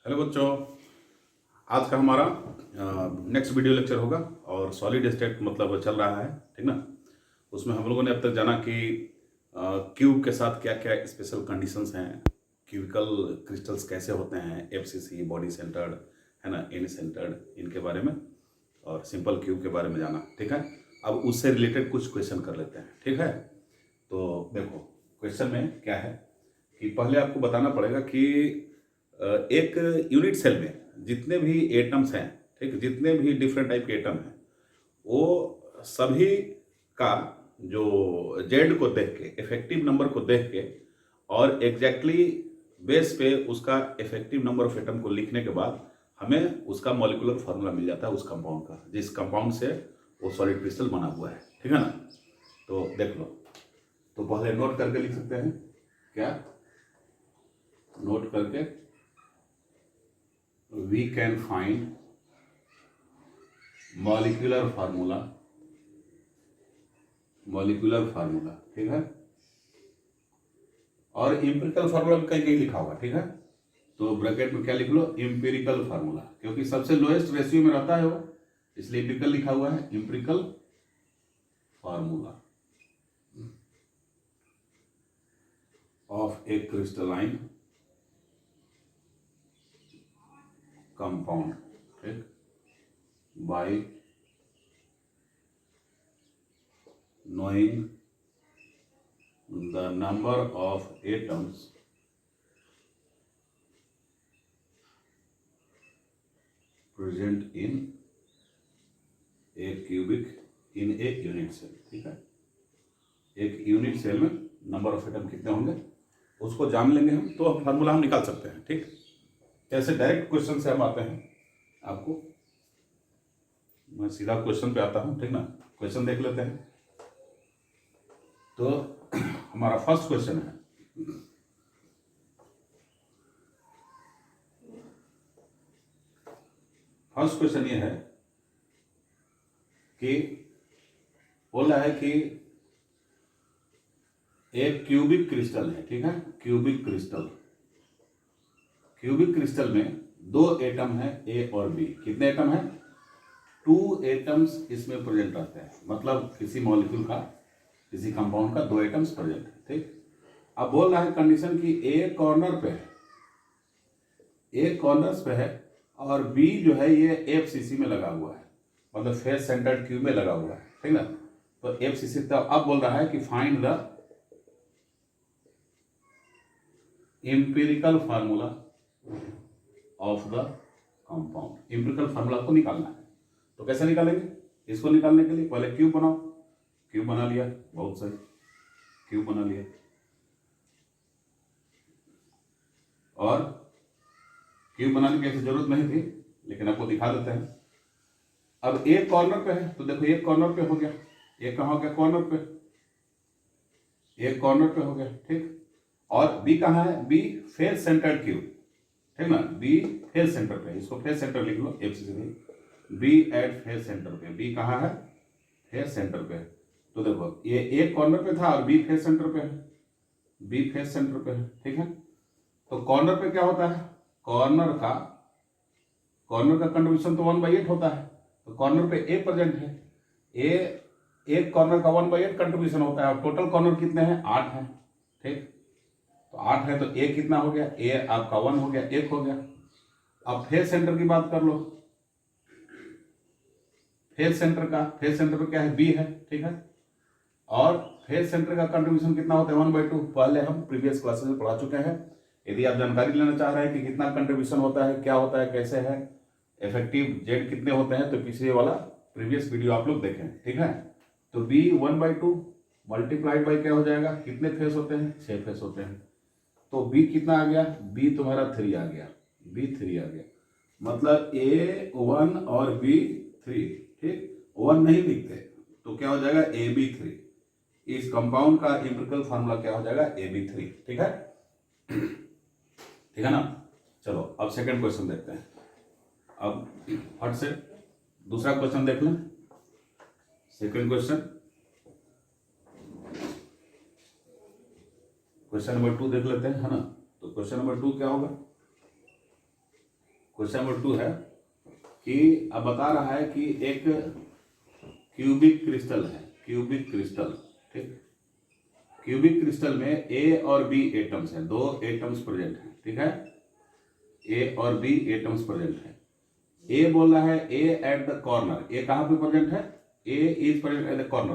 Hello बच्चों, आज का हमारा नेक्स्ट वीडियो लेक्चर होगा और सॉलिड स्टेट मतलब चल रहा है, ठीक ना। उसमें हम लोगों ने अब तक जाना कि क्यूब के साथ क्या क्या स्पेशल कंडीशंस हैं, क्यूबिकल क्रिस्टल्स कैसे होते हैं, एफसीसी, बॉडी सेंटर्ड, है ना, इन सेंटर्ड, इनके बारे में और सिंपल क्यूब के बारे में जाना, ठीक है। अब उससे रिलेटेड कुछ क्वेश्चन कर लेते हैं, ठीक है। तो देखो क्वेश्चन में क्या है कि पहले आपको बताना पड़ेगा कि एक यूनिट सेल में जितने भी एटम्स हैं, ठीक, जितने भी डिफरेंट टाइप के एटम हैं, वो सभी का जो जेड को देख के, इफेक्टिव नंबर को देख के और एग्जैक्टली बेस पे उसका इफेक्टिव नंबर ऑफ एटम को लिखने के बाद हमें उसका मॉलिक्यूलर फार्मूला मिल जाता है उस कंपाउंड का, जिस कंपाउंड से वो सॉलिड क्रिस्टल बना हुआ है, ठीक है ना। तो देख लो, तो पहले नोट करके लिख सकते हैं, क्या नोट करके we can find molecular formula, ठीक है। और इंपेरिकल फार्मूला कहीं कहीं लिखा होगा, ठीक है। तो ब्रैकेट में क्या लिख लो, इंपेरिकल फार्मूला, क्योंकि सबसे लोएस्ट रेशियो में रहता है वो, इसलिए इंपेरिकल लिखा हुआ है, empirical formula of A crystalline compound, ठीक, bye knowing the number of atoms present in a cubic in a unit cell, ठीक है। एक यूनिट सेल में नंबर ऑफ एटम कितने होंगे उसको जान लेंगे हम, तो फार्मूला हम निकाल सकते हैं, ठीक। ऐसे डायरेक्ट क्वेश्चन से हम आते हैं, आपको मैं सीधा क्वेश्चन पे आता हूं, ठीक ना। क्वेश्चन देख लेते हैं। तो हमारा फर्स्ट क्वेश्चन है, फर्स्ट क्वेश्चन ये है कि बोल रहा है कि एक क्यूबिक क्रिस्टल है, ठीक है। क्यूबिक क्रिस्टल में दो एटम है ए और बी। कितने एटम है? 2 एटम्स इसमें प्रेजेंट रहते हैं, मतलब किसी मॉलिक्यूल का, किसी कंपाउंड का 2 एटम्स प्रेजेंट है, ठीक। अब बोल रहा है कंडीशन कि ए कॉर्नर पे है, ए कॉर्नर्स पे है और बी जो है ये एफसीसी में लगा हुआ है, मतलब फेस सेंटर्ड क्यूब में लगा हुआ है, ठीक ना। तो एफसीसी, तो अब बोल रहा है कि find the empirical formula of the compound. Empirical formula को निकालना है, तो कैसे निकालेंगे? इसको निकालने के लिए पहले क्यूब बनाओ। क्यूब बना लिया, बहुत सही, क्यूब बना लिया। और क्यूब बनाने की ऐसी जरूरत नहीं थी, लेकिन आपको दिखा देते हैं। अब एक कॉर्नर पे है, तो देखो एक कॉर्नर पे हो गया, एक कहाँ हो गया? कॉर्नर पे, एक कॉर्नर पे हो गया, ठीक। और बी कहाँ है? बी फेस सेंटर्ड क्यूब, ठीक ना। बी फेस सेंटर पे, इसको फेस सेंटर लिख लो, एफ से बी एट फेस सेंटर पे। बी कहाँ है? फेस सेंटर पे। तो देखो ये एक कॉर्नर पे था और बी फेस सेंटर पे है, बी फेस सेंटर पे है, ठीक है। तो कॉर्नर पे क्या होता है? कॉर्नर का कंट्रीब्यूशन तो 1/8 होता है, तो कॉर्नर पे ए प्रेजेंट है। ए एक कॉर्नर का 1/8 कंट्रीब्यूशन होता है, और टोटल कॉर्नर कितने हैं? 8 हैं, ठीक। तो 8 है, तो ए कितना हो गया? ए आपका 1 हो गया, 1 हो गया। अब फेस सेंटर की बात कर लो। फेस सेंटर पे क्या है? बी है, ठीक है। और फेस सेंटर का कंट्रीब्यूशन कितना होता है? 1/2। पहले हम प्रीवियस क्लासेस में पढ़ा चुके हैं। यदि आप जानकारी लेना चाह रहे हैं कि कितना कंट्रीब्यूशन होता है, क्या होता है, कैसे है, इफेक्टिव जेड कितने होते हैं, तो पिछले वाला प्रीवियस वीडियो आप लोग देखें, ठीक है। तो बी 1/2 मल्टीप्लाइड बाई क्या हो जाएगा? कितने फेस होते हैं? 6 फेस होते हैं। तो बी कितना आ गया? बी तुम्हारा 3 आ गया, बी 3 आ गया। मतलब ए 1 और बी 3, ठीक। 1 नहीं लिखते तो क्या हो जाएगा? A B 3। इस कंपाउंड का एम्पिरिकल फार्मूला क्या हो जाएगा? ए बी 3, ठीक है, ठीक है ना। चलो अब सेकंड क्वेश्चन देखते हैं। अब फट से दूसरा क्वेश्चन देख लें। सेकंड क्वेश्चन नंबर 2 देख लेते हैं, है ना। तो क्वेश्चन नंबर 2 क्या होगा? क्वेश्चन नंबर 2 है कि अब बता रहा है कि एक क्यूबिक क्रिस्टल है, क्यूबिक क्रिस्टल, ठीक। क्यूबिक क्रिस्टल में ए और बी एटम्स हैं, 2 एटम्स प्रेजेंट हैं, ठीक है। ए और बी एटम्स प्रेजेंट है। ए बोल रहा है A at the corner, A कहाँ पे प्रेजेंट है, A is present at the corner.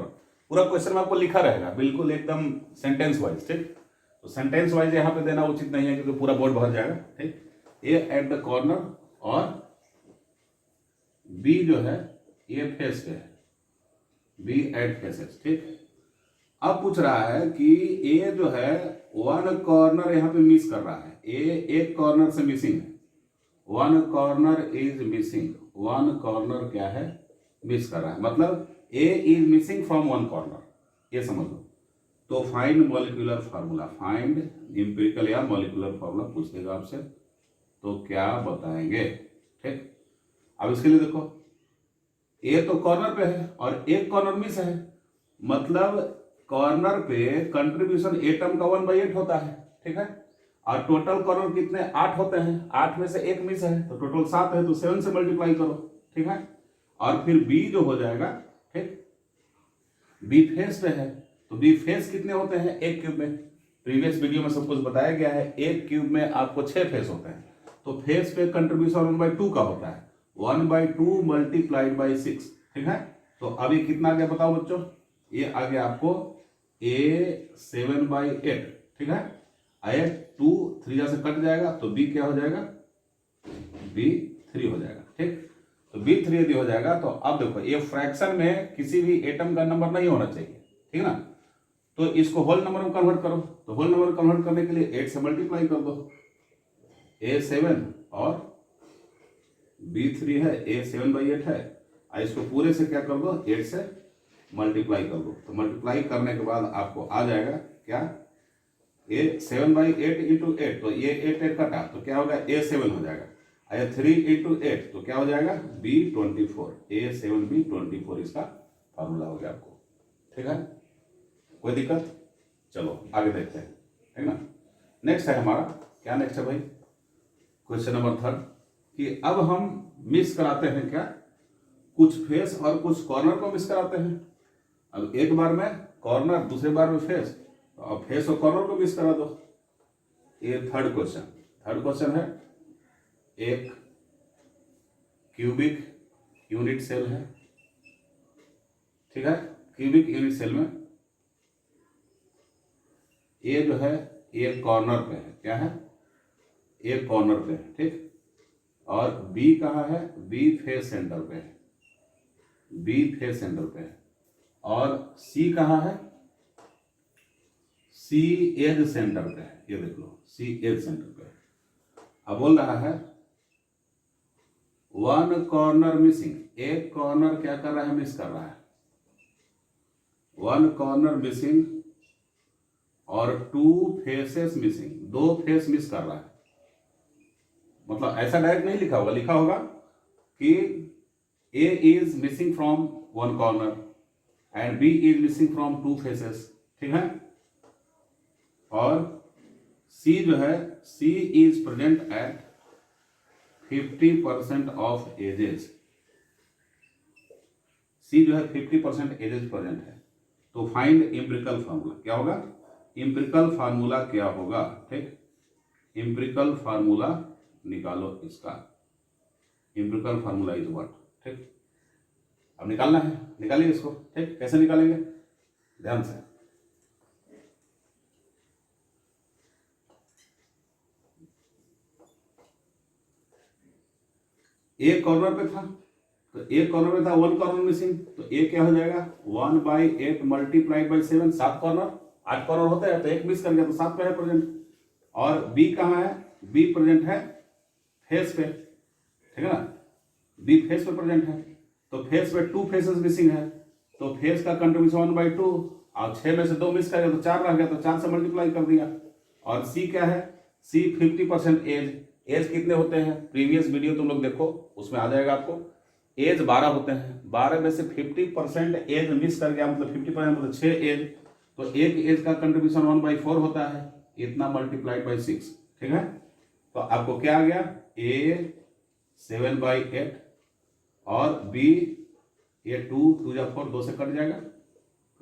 पूरा क्वेश्चन में आपको लिखा रहेगा बिल्कुल एकदम सेंटेंस वाइज, ठीक। तो सेंटेंस वाइज यहाँ पे देना उचित नहीं है क्योंकि पूरा बोर्ड भर जाएगा, ठीक। ए एट द कॉर्नर और बी जो है ये फेस पे है, बी एट फेसेस, ठीक। अब पूछ रहा है कि ए जो है 1 कॉर्नर यहाँ पे मिस कर रहा है, ए एक कॉर्नर से मिसिंग है, 1 कॉर्नर इज मिसिंग, 1 कॉर्नर क्या है, मिस कर रहा है, मतलब ए इज मिसिंग फ्रॉम 1 कॉर्नर, ये समझ लो। तो find molecular formula, find empirical या मॉलिक्यूलर फार्मूला पूछ देगा आपसे, तो क्या बताएंगे, ठीक। अब इसके लिए देखो ए तो कॉर्नर पे है और एक कॉर्नर मिस है, मतलब कॉर्नर पे कंट्रीब्यूशन एटम का 1/8 होता है, ठीक है। और टोटल कॉर्नर कितने, 8 होते हैं, 8 में से एक मिस है तो टोटल 7 है, तो 7 से मल्टीप्लाई करो, ठीक है। और फिर बी जो हो जाएगा, ठीक, बी फेस पे है तो बी फेस कितने होते हैं, एक क्यूब में, प्रीवियस वीडियो में सब कुछ बताया गया है, एक क्यूब में आपको 6 फेस होते हैं, तो फेस पे कंट्रीब्यूशन 1/2 का होता है, 1/2 मल्टीप्लाइड बाई 6, ठीक है। तो अभी कितना आ गया बताओ बच्चों, ये आ गया आपको A 7/8, ठीक है। 2 3 से कट जाएगा तो B क्या हो जाएगा, B 3 हो जाएगा, ठीक। तो B 3 यदि हो जाएगा तो अब देखो ये फ्रैक्शन में किसी भी एटम का नंबर नहीं होना चाहिए, ठीक ना। तो इसको होल नंबर में कन्वर्ट करो, तो होल नंबर में कन्वर्ट करने के लिए 8 से मल्टीप्लाई कर दो, A 7 और B 3 है, A 7/8 है, इसको पूरे से क्या कर दो, 8 से मल्टीप्लाई कर दो, तो मल्टीप्लाई करने के बाद आपको आ जाएगा क्या, A 7/8 इंटू 8, तो ये 8 कटा तो क्या होगा, A 7 हो जाएगा, 3 इंटू 8 तो क्या हो जाएगा, B 24, A 7 B 24 इसका फार्मूला हो गया आपको, ठीक है। कोई दिक्कत, चलो आगे देखते हैं, ठीक ना। नेक्स्ट है हमारा, क्या नेक्स्ट है भाई, क्वेश्चन नंबर 3 कि अब हम मिस कराते हैं क्या, कुछ फेस और कुछ कॉर्नर को मिस कराते हैं। अब एक बार में कॉर्नर, दूसरे बार में फेस, तो अब फेस और कॉर्नर को मिस करा दो। ये थर्ड क्वेश्चन है, एक क्यूबिक यूनिट सेल है, ठीक है। क्यूबिक यूनिट सेल में ये जो है ये कॉर्नर पे है, क्या है, ये कॉर्नर पे है, ठीक। और बी कहाँ है, बी फेस सेंटर पे है, बी फेस सेंटर पे है, और सी कहाँ है, सी एज सेंटर पे है, ये देख लो सी एज सेंटर पे है। अब बोल रहा है 1 कॉर्नर मिसिंग, एक कॉर्नर क्या कर रहा है, मिस कर रहा है, 1 कॉर्नर मिसिंग और 2 फेसेस मिसिंग, 2 फेस मिस कर रहा है। मतलब ऐसा डायरेक्ट नहीं लिखा होगा, लिखा होगा कि A is missing from 1 corner and B is missing from 2 faces, ठीक है। और C जो है, C is present at 50% of edges, C जो है 50% edges प्रेजेंट है। तो फाइंड एम्पिरिकल फार्मूला, क्या होगा, एम्पिरिकल फार्मूला क्या होगा, ठीक। एम्पिरिकल फार्मूला निकालो इसका, एम्पिरिकल फार्मूला इज व्हाट, ठीक। अब निकालना है, निकालिए इसको, ठीक। कैसे निकालेंगे, ध्यान से, एक कॉर्नर पे था तो एक कॉर्नर पे था, 1 कॉर्नर मिसिंग, तो ए क्या हो जाएगा, 1/8 मल्टीप्लाइड बाई 7, 7 कॉर्नर, 8 कॉर्नर होते हैं तो एक मिस कर गया तो 7 पे है प्रेजेंट। और बी कहाँ है, बी प्रेजेंट है फेस पे, ठीक है ना, बी फेस पे प्रेजेंट है, तो फेस पे 2 फेसेस मिसिंग है, तो फेस का कंट्रीब्यूशन 1/2, और 6 में से 2 मिस कर गया तो 4 रह गया, तो 4 से मल्टीप्लाई कर दिया। और सी क्या है, सी 50% एज कितने होते हैं, प्रीवियस वीडियो तुम लोग देखो उसमें आ जाएगा आपको, एज 12 होते हैं, 12 में से 50% एज मिस कर गया, मतलब 50% मतलब 6 एज, तो एक एज का कंट्रीब्यूशन 1/4 होता है, इतना मल्टीप्लाइड बाई 6, ठीक है। तो आपको क्या आ गया, ए 7/8 और बी ये 2 या 4 2 से कट जाएगा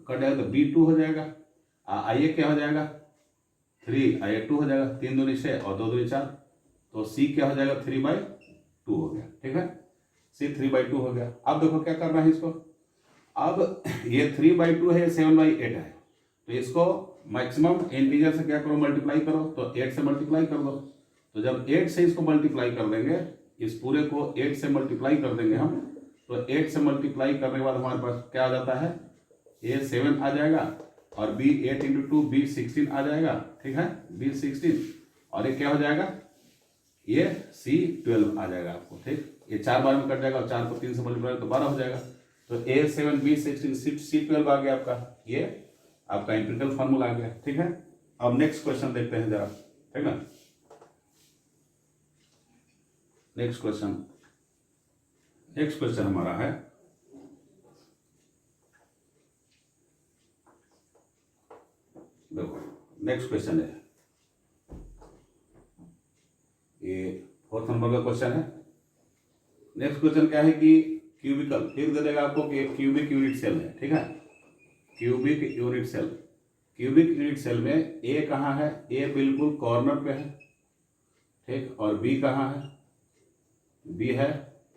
तो B2 हो जाएगा। आइए क्या हो जाएगा 3 आइए 2 हो जाएगा, 3 दूनी 6 और 2 दूनी 4, तो C क्या हो जाएगा 3/2 हो गया। ठीक है, C 3/2 हो गया। अब देखो क्या करना है इसको, अब ये 3/2 है, 7/8 है, तो इसको मैक्सिमम इंटीजर से क्या करो मल्टीप्लाई करो, तो 8 से मल्टीप्लाई कर दो। तो जब 8 से इसको मल्टीप्लाई कर देंगे, इस पूरे को 8 से मल्टीप्लाई कर देंगे हम, तो 8 से मल्टीप्लाई करने के बाद हमारे पास क्या आ जाता है, ये 7 आ जाएगा और B 8 × 2 B 16 आ जाएगा। ठीक है, B 16 और ये क्या हो जाएगा, ये C 12 आ जाएगा आपको। ठीक, ये 4 बार में कट जाएगा और 4 को 3 से मल्टीप्लाई तो 12 हो जाएगा। तो A 7 B 16 C 12 आ गया आपका, ये आपका एम्पिरिकल फॉर्मूला आ गया। ठीक है, अब नेक्स्ट क्वेश्चन देखते हैं जरा। ठीक ना, नेक्स्ट क्वेश्चन हमारा है, देखो नेक्स्ट क्वेश्चन है, ये 4th नंबर का क्वेश्चन है। नेक्स्ट क्वेश्चन क्या है कि क्यूबिकल, फिर दे देगा आपको कि क्यूबिक यूनिट सेल है। ठीक है, cubic unit cell, cubic unit cell में ए कहाँ है, ए बिल्कुल कॉर्नर पे है। ठीक, और बी कहाँ है, बी है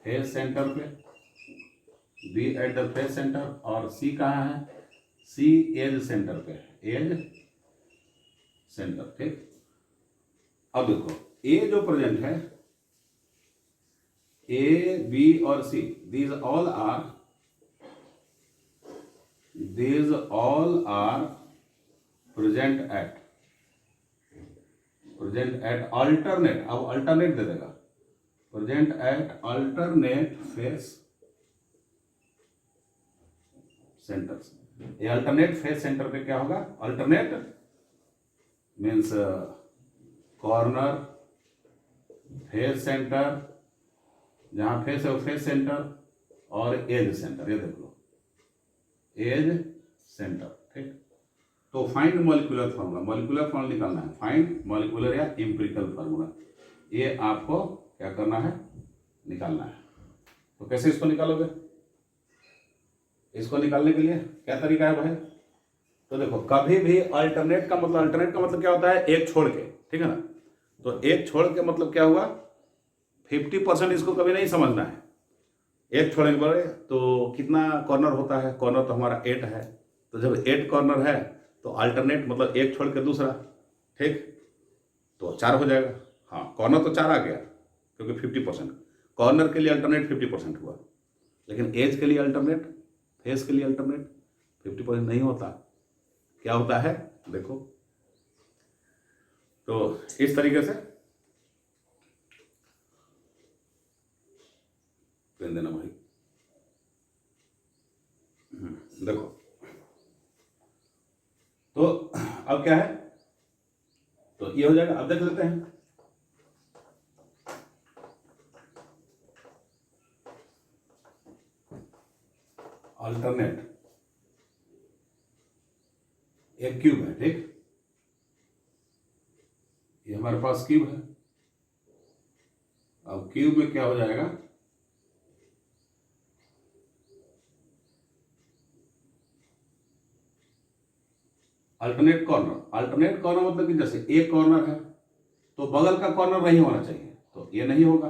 फेस सेंटर पे, B at the face centre, और सी कहाँ है, सी एज सेंटर पे, एज सेंटर। ठीक, अब देखो ए जो प्रेजेंट है, ए बी और सी, these all are present at alternate, अब alternate दे देगा, present at alternate face centers। ये alternate face center पे क्या होगा, alternate means corner, face centre, जहां फेस है वो फेस सेंटर, और एज सेंटर, ये देख लो एज सेंटर। ठीक, तो find molecular formula, molecular formula निकालना है, फाइंड मॉलिक्यूलर या एम्पिरिकल फार्मूला, ये आपको क्या करना है, निकालना है। तो कैसे इसको निकालोगे, इसको निकालने के लिए क्या तरीका है भाई, तो देखो कभी भी अल्टरनेट का मतलब क्या होता है, एक छोड़ के। ठीक है ना, तो एक छोड़ के मतलब क्या हुआ, 50% इसको कभी नहीं समझना है। एक छोड़ने पर तो कितना कॉर्नर होता है, कॉर्नर तो हमारा 8 है, तो जब 8 कॉर्नर है तो अल्टरनेट मतलब एक छोड़ के दूसरा। ठीक, तो 4 हो जाएगा। हाँ, कॉर्नर तो 4 आ गया क्योंकि 50%, कॉर्नर के लिए अल्टरनेट 50% हुआ, लेकिन एज के लिए अल्टरनेट, फेस के लिए अल्टरनेट 50% नहीं होता। क्या होता है देखो, तो इस तरीके से पेन देना भाई। देखो तो अब क्या है, तो ये हो जाएगा। अब देख लेते हैं, अल्टरनेट एक क्यूब है। ठीक, ये हमारे पास क्यूब है। अब क्यूब में क्या हो जाएगा, अल्टरनेट कॉर्नर मतलब कि जैसे एक कॉर्नर है तो बगल का कॉर्नर नहीं होना चाहिए, तो ये नहीं होगा।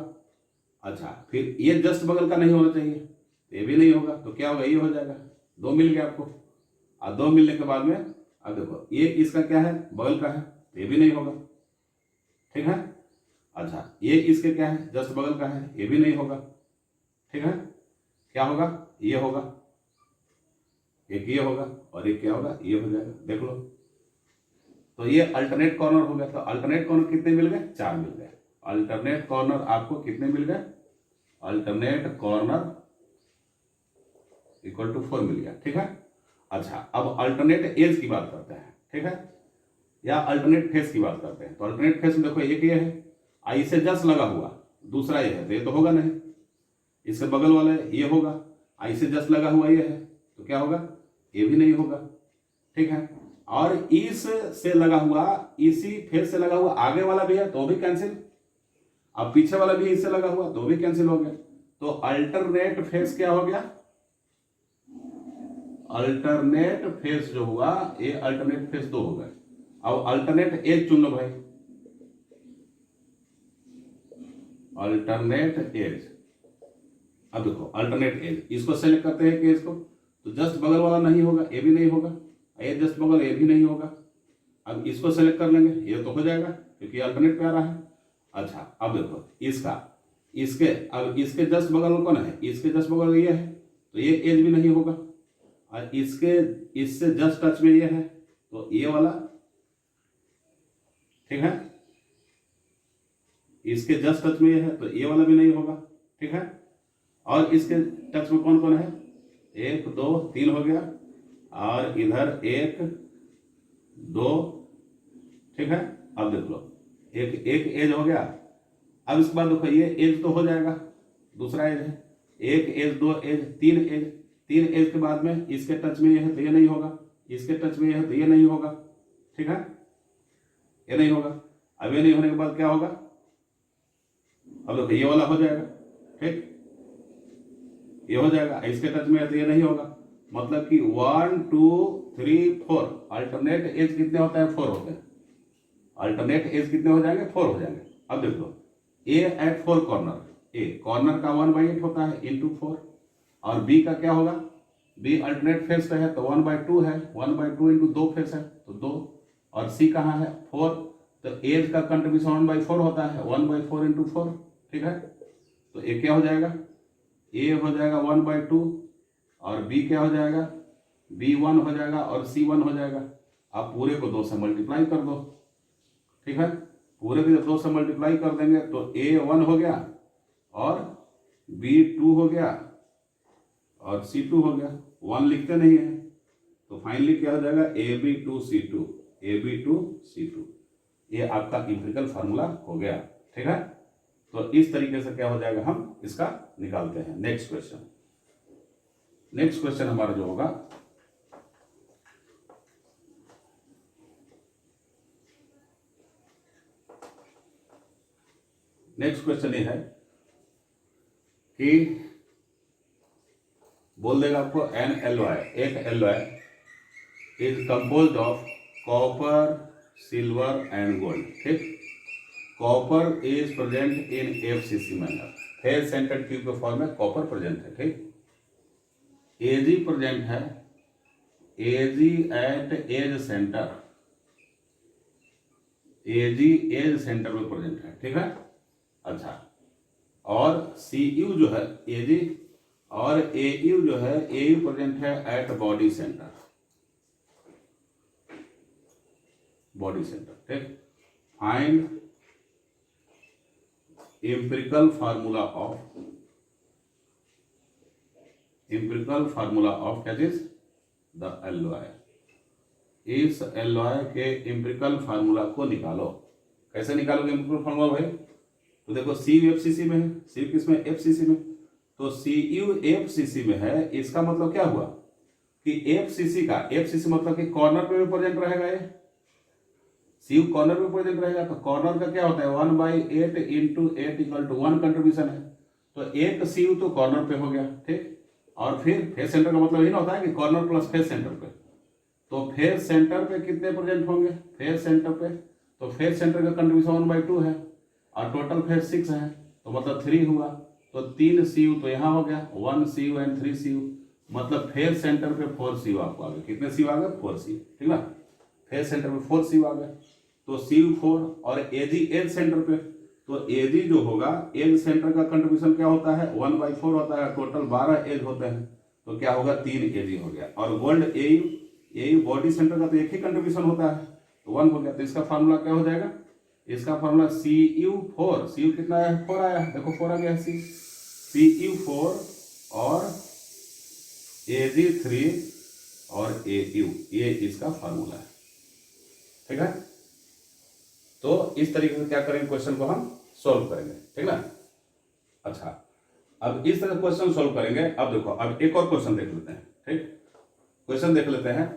अच्छा, फिर ये जस्ट बगल का नहीं होना चाहिए, तो ये भी नहीं होगा, तो क्या होगा, ये हो जाएगा। 2 मिल गया आपको, और 2 मिलने के बाद में अब देखो ये इसका क्या है, बगल का है, तो ये भी नहीं होगा। ठीक है, अच्छा ये इसके क्या है, जस्ट बगल का है, ये भी नहीं होगा। ठीक है, क्या होगा, ये होगा, एक ये होगा और एक क्या होगा, ये हो जाएगा। देख लो, तो ये अल्टरनेट कॉर्नर हो गया। तो अल्टरनेट कॉर्नर कितने मिल गए, 4 मिल गए। अल्टरनेट कॉर्नर आपको कितने मिल गए, अल्टरनेट कॉर्नर इक्वल टू 4 मिल गया। ठीक है, अच्छा अब अल्टरनेट एज की बात करते हैं। ठीक है, या अल्टरनेट फेस की बात करते हैं। तो अल्टरनेट फेस में देखो एक ये है, आई से जस्ट लगा हुआ, दूसरा ये है, तो ये तो होगा नहीं। इसके बगल वाला ये होगा, आई से जस्ट लगा हुआ ये है, तो क्या होगा, ये भी नहीं होगा। ठीक है, और इस से लगा हुआ, इसी फेस से लगा हुआ आगे वाला भी है, तो भी कैंसिल। अब पीछे वाला भी इससे लगा हुआ तो भी कैंसिल हो गया, तो अल्टरनेट फेस क्या हो गया, अल्टरनेट फेस जो हुआ ये अल्टरनेट फेस 2 हो गए। अब अल्टरनेट एज चुन लो भाई, अल्टरनेट एज। अब देखो अल्टरनेट एज, इसको सेलेक्ट करते हैं कि एज को, तो जस्ट बगल वाला नहीं होगा, ये भी नहीं होगा, ये जस्ट बगल ये भी नहीं होगा। अब इसको सेलेक्ट कर लेंगे, ये तो हो जाएगा क्योंकि अल्टरनेट पे आ रहा है। अच्छा अब देखो इसका, इसके, अब इसके जस्ट बगल कौन है, इसके जस्ट बगल ये है तो ये एज भी नहीं होगा, और इसके इससे जस्ट टच में ये है तो ये वाला, ठीक है, इसके जस्ट टच में ये है तो ये वाला भी नहीं होगा, ठीक है। और इसके टच में कौन कौन है, 1 2 3 हो गया, और इधर 1 2, ठीक है। अब देख लो एक एज हो गया। अब इसके बाद देखो ये एज तो हो जाएगा, दूसरा एज है, 1 एज 2 एज 3 एज, 3 एज के बाद में इसके टच में ये है तो ये नहीं होगा, इसके टच में ये है तो ये नहीं होगा, ठीक है, ये नहीं होगा। अब ये नहीं होने के बाद क्या होगा, अब देखो ये वाला हो जाएगा, ठीक, ये हो जाएगा, इसके टच में है तो ये नहीं होगा, मतलब कि 1 2 3 4 अल्टरनेट एज कितने होता है, 4 होते हैं। अल्टरनेट एज कितने हो जाएंगे, 4 हो जाएंगे। अब देख लो ए एट 4 कॉर्नर, ए कॉर्नर का 1/8 होता है इंटू 4, और बी का क्या होगा, बी अल्टरनेट फेस का है तो 1/2 है, 1/2 इंटू 2 फेस है तो 2, और सी कहाँ है 4, तो एज का कंट्रीब्यूशन 1/4 होता है, 1/4 इंटू 4, ठीक है। तो ए क्या हो जाएगा, ए हो जाएगा 1/2, और बी क्या हो जाएगा, बी 1 हो जाएगा, और सी 1 हो जाएगा। आप पूरे को 2 से मल्टीप्लाई कर दो, ठीक है, पूरे को 2 से मल्टीप्लाई कर देंगे तो ए 1 हो गया, और बी 2 हो गया, और सी 2 हो गया। 1 लिखते नहीं है तो फाइनली क्या हो जाएगा, AB2C2, AB2C2। ये आपका इंपिरिकल फार्मूला हो गया, ठीक है। तो इस तरीके से क्या हो जाएगा, हम इसका निकालते हैं। नेक्स्ट क्वेश्चन, नेक्स्ट क्वेश्चन हमारा जो होगा, नेक्स्ट क्वेश्चन ये है कि बोल देगा आपको एन एलॉय, एक alloy is composed of copper silver and gold, ठीक। Copper is present in FCC manner, face centred cube के फॉर्म में कॉपर प्रेजेंट है, ठीक। एजी प्रेजेंट है, A G at edge centre, A G edge centre में present है, ठीक है। अच्छा, और CU जो है एजी, और AU जो है, AU प्रेजेंट है at body centre, body centre, ठीक। Find empirical formula of that is the alloy। इस alloy के empirical formula को निकालो। कैसे निकालोगे empirical formula भाई, तो देखो CU FCC में है, CU किसमें, FCC में, तो CU FCC में है, इसका मतलब क्या हुआ कि FCC का, FCC मतलब कि कॉर्नर पे भी प्रेजेंट रहेगा, ये CU कॉर्नर पे प्रेजेंट रहेगा, तो कॉर्नर का क्या होता है 1/8 इंटू 8 इक्वल टू 1 कंट्रीब्यूशन है, तो एक CU तो कॉर्नर पे हो गया, ठीक। और फिर फेस सेंटर का मतलब ये ना होता है कि कॉर्नर प्लस फेस सेंटर पे, तो फेस सेंटर पे कितने प्रेजेंट होंगे, फेस सेंटर पे, तो फेस सेंटर का कंट्रीब्यूशन 1/2 है, और टोटल फेस 6 है, तो मतलब 3 हुआ, तो 3 CU तो यहाँ हो गया, 1 CU एंड 3 CU, मतलब फेस सेंटर पे 4 CU आपको आ गए। कितने CU आ गए, 4 CU, ठीक ना। फेस सेंटर पे 4 CU आ गए, तो CU 4, और AG एज सेंटर पे, तो AG जो होगा एज सेंटर का कंट्रीब्यूशन क्या होता है 1/4 होता है, टोटल 12 एज होते हैं, तो क्या होगा 3 AG हो गया। और गोल्ड AU बॉडी सेंटर का तो एक ही कंट्रीब्यूशन होता है, तो 1 हो गया। तो इसका फार्मूला क्या हो जाएगा, इसका फार्मूला CU4, CU कितना है 4 आया, देखो 4 आ गया, CU4 और AG3 और AU, ये इसका फार्मूला है, ठीक है। तो इस तरीके से क्या करेंगे, क्वेश्चन को हम सॉल्व करेंगे, ठीक ना। अच्छा, अब इस तरह क्वेश्चन सॉल्व करेंगे। अब देखो, अब एक और क्वेश्चन देख लेते हैं, ठीक। क्वेश्चन देख लेते हैं,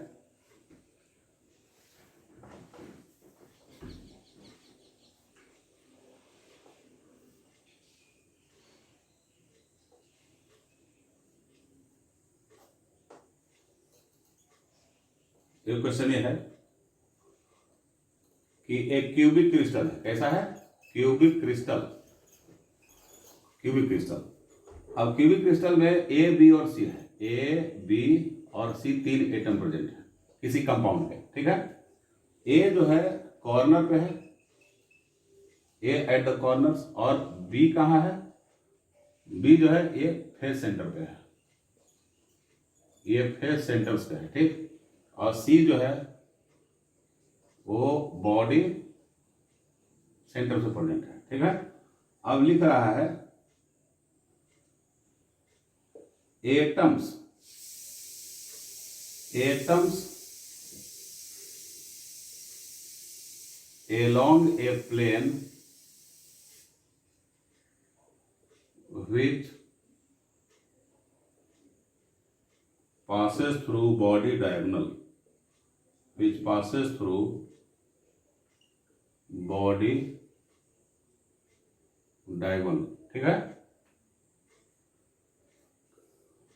एक क्वेश्चन ये है कि एक क्यूबिक क्रिस्टल है, कैसा है? Cubic crystal. क्यूबिक क्रिस्टल, अब क्यूबिक क्रिस्टल में ए, बी और सी है। ए, बी और सी 3 एटम प्रेजेंट है किसी कंपाउंड के, ठीक है। ए जो है कॉर्नर पे है, ए एट द कॉर्नर्स, और बी कहाँ है? बी जो है ये फेस सेंटर पे है, ये फेस सेंटर्स पे है, ठीक। और सी जो है वो बॉडी सेंटर से प्रेजेंट है, ठीक है। अब लिख रहा है atoms along a plane which passes through body diagonal, which passes through body diagonal, ठीक है।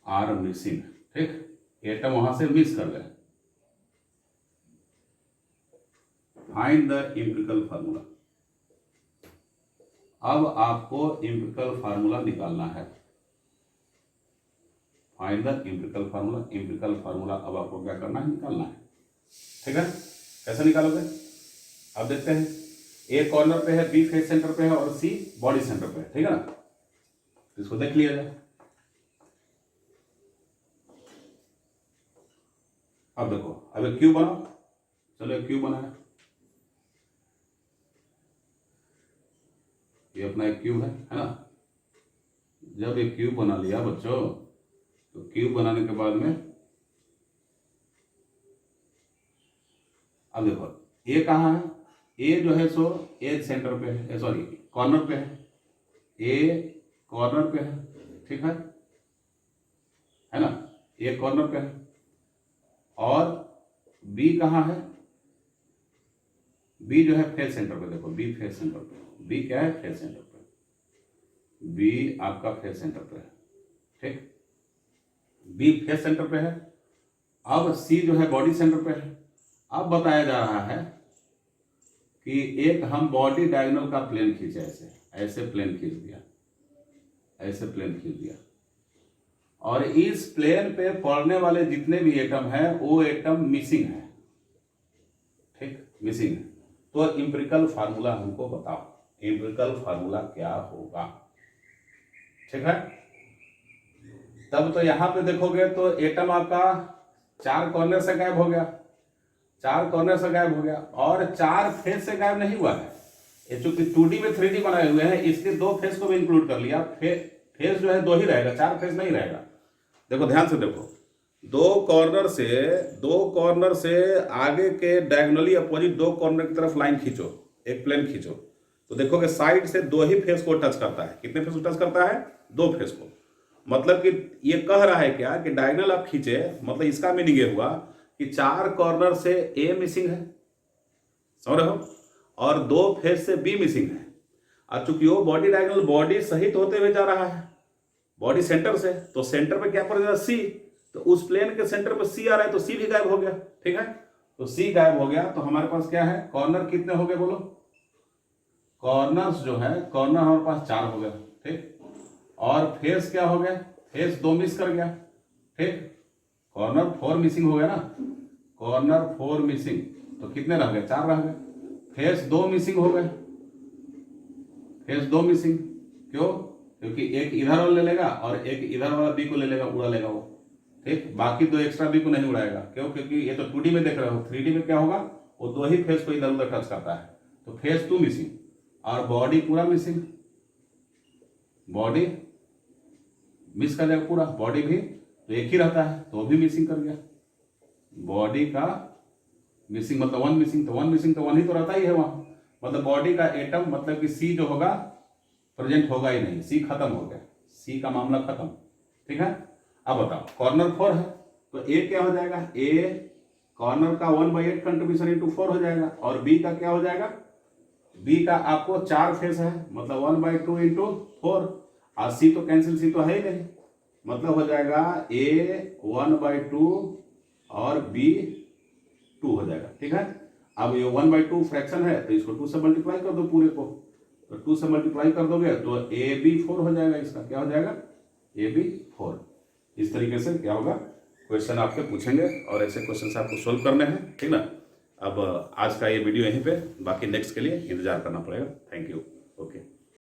आर मिसिंग, ठीक, एटम वहां से मिस कर गए। Find the empirical formula. अब आपको एम्पिरिकल फार्मूला निकालना है। Find the empirical formula. Empirical formula अब आपको क्या करना है? निकालना है, ठीक है। कैसे निकालोगे? अब देखते हैं। ए कॉर्नर पे है, बी फेस सेंटर पे है और सी बॉडी सेंटर पे है, ठीक है ना। इसको देख लिया जाए। अब देखो, अब एक क्यूब बनाओ। चलो एक क्यूब बनाया, ये अपना एक क्यूब है ना। जब एक क्यूब बना लिया बच्चों, तो क्यूब बनाने के बाद में अब देखो ए कहाँ है? ए जो है सो एज सेंटर पे है, सॉरी कॉर्नर पे है। ए कॉर्नर पे है, ठीक है ना। ए कॉर्नर पे है और बी कहाँ है? बी जो है फेस सेंटर पे। देखो बी फेस सेंटर पे, बी क्या है? फेस सेंटर पे। बी आपका फेस सेंटर पे है, ठीक। बी फेस सेंटर पे है। अब सी जो है बॉडी सेंटर पे है। अब बताया जा रहा है कि एक हम बॉडी डायगोनल का प्लेन खींचे, ऐसे प्लेन खींच दिया, ऐसे प्लेन खींच दिया, और इस प्लेन पे पड़ने वाले जितने भी एटम है वो एटम मिसिंग है, ठीक, मिसिंग है। तो एम्पिरिकल फार्मूला हमको बताओ, एम्पिरिकल फार्मूला क्या होगा, ठीक है। तब तो यहां पे देखोगे तो एटम आपका 4 कॉर्नर से गायब हो गया, 4 कॉर्नर से गायब हो गया, और 4 फेस से गायब नहीं हुआ है। ये चूंकि 2D में 3D बनाए हुए हैं, इसके 2 फेस को भी इंक्लूड कर लिया। फेस जो है 2 ही रहेगा, 4 फेस नहीं रहेगा। देखो ध्यान से देखो, 2 कॉर्नर से आगे के डायगोनली अपोजिट 2 कॉर्नर की तरफ लाइन खींचो, एक प्लेन खींचो, तो देखोगे साइड से 2 ही फेस को टच करता है। कितने फेस को टच करता है? 2 फेस को। मतलब कि ये कह रहा है क्या कि डायगोनल आप खींचे, मतलब इसका मीनिंग ये हुआ कि 4 कॉर्नर से ए मिसिंग है, समझ रहे हो, और 2 फेस से बी मिसिंग है। और चूंकि वो बॉडी डायगोनल बॉडी सहित होते हुए जा रहा है बॉडी सेंटर से, तो सेंटर पे क्या पड़ जाएगा? सी। तो उस प्लेन के सेंटर पे सी आ रहा है, तो सी भी गायब हो गया, ठीक है। तो सी गायब हो गया, तो हमारे पास क्या है? कॉर्नर कितने हो गए बोलो? कॉर्नर्स जो है, कॉर्नर हमारे पास 4 हो गया, ठीक। और फेस क्या हो गया? फेस 2 मिस कर गया, ठीक। कॉर्नर 4 मिसिंग हो गया ना, कॉर्नर 4 मिसिंग, तो कितने रह गए? 4 रह गए। फेस 2 मिसिंग हो गए, फेस 2 मिसिंग, क्यों? क्योंकि एक इधर वाला ले लेगा और एक इधर वाला बी को ले लेगा, उड़ा लेगा वो, ठीक। बाकी 2 एक्स्ट्रा बी को नहीं उड़ाएगा, क्यों? क्योंकि ये तो 2D में देख रहे हो, 3D में क्या होगा? वो 2 ही फेस को इधर उधर टच करता है। तो फेस 2 मिसिंग और बॉडी पूरा मिसिंग, बॉडी मिस कर जाएगा पूरा, बॉडी भी तो एक ही रहता है, तो भी मिसिंग कर गया। बॉडी का मिसिंग मतलब 1 मिसिंग, तो 1 मिसिंग तो 1 ही तो रहता ही है वहां, मतलब बॉडी का एटम, मतलब कि सी जो होगा प्रेजेंट होगा ही नहीं, सी खत्म हो गया, सी का मामला खत्म, ठीक है। अब बताओ, कॉर्नर 4 है, तो ए क्या हो जाएगा? ए कॉर्नर का 1/8 कंट्रीब्यूशन इंटू 4 हो जाएगा, और बी का क्या हो जाएगा? बी का आपको 4 फेस है, मतलब 1/2 इंटू 4, और सी तो कैंसिल, सी तो है ही नहीं, मतलब हो जाएगा ए 1/2 और बी ठीक है। अब ये 1/2 फ्रैक्शन है तो इसको 2 से मल्टीप्लाई कर दो पूरे को, तो 2 से मल्टीप्लाई कर दोगे तो AB4 हो जाएगा। इसका क्या हो जाएगा? AB4। इस तरीके से क्या होगा, क्वेश्चन आपके पूछेंगे और ऐसे क्वेश्चन आपको सोल्व करने हैं, ठीक ना। अब आज का ये वीडियो यहीं पे, बाकी नेक्स्ट के लिए इंतजार करना पड़ेगा। Thank you.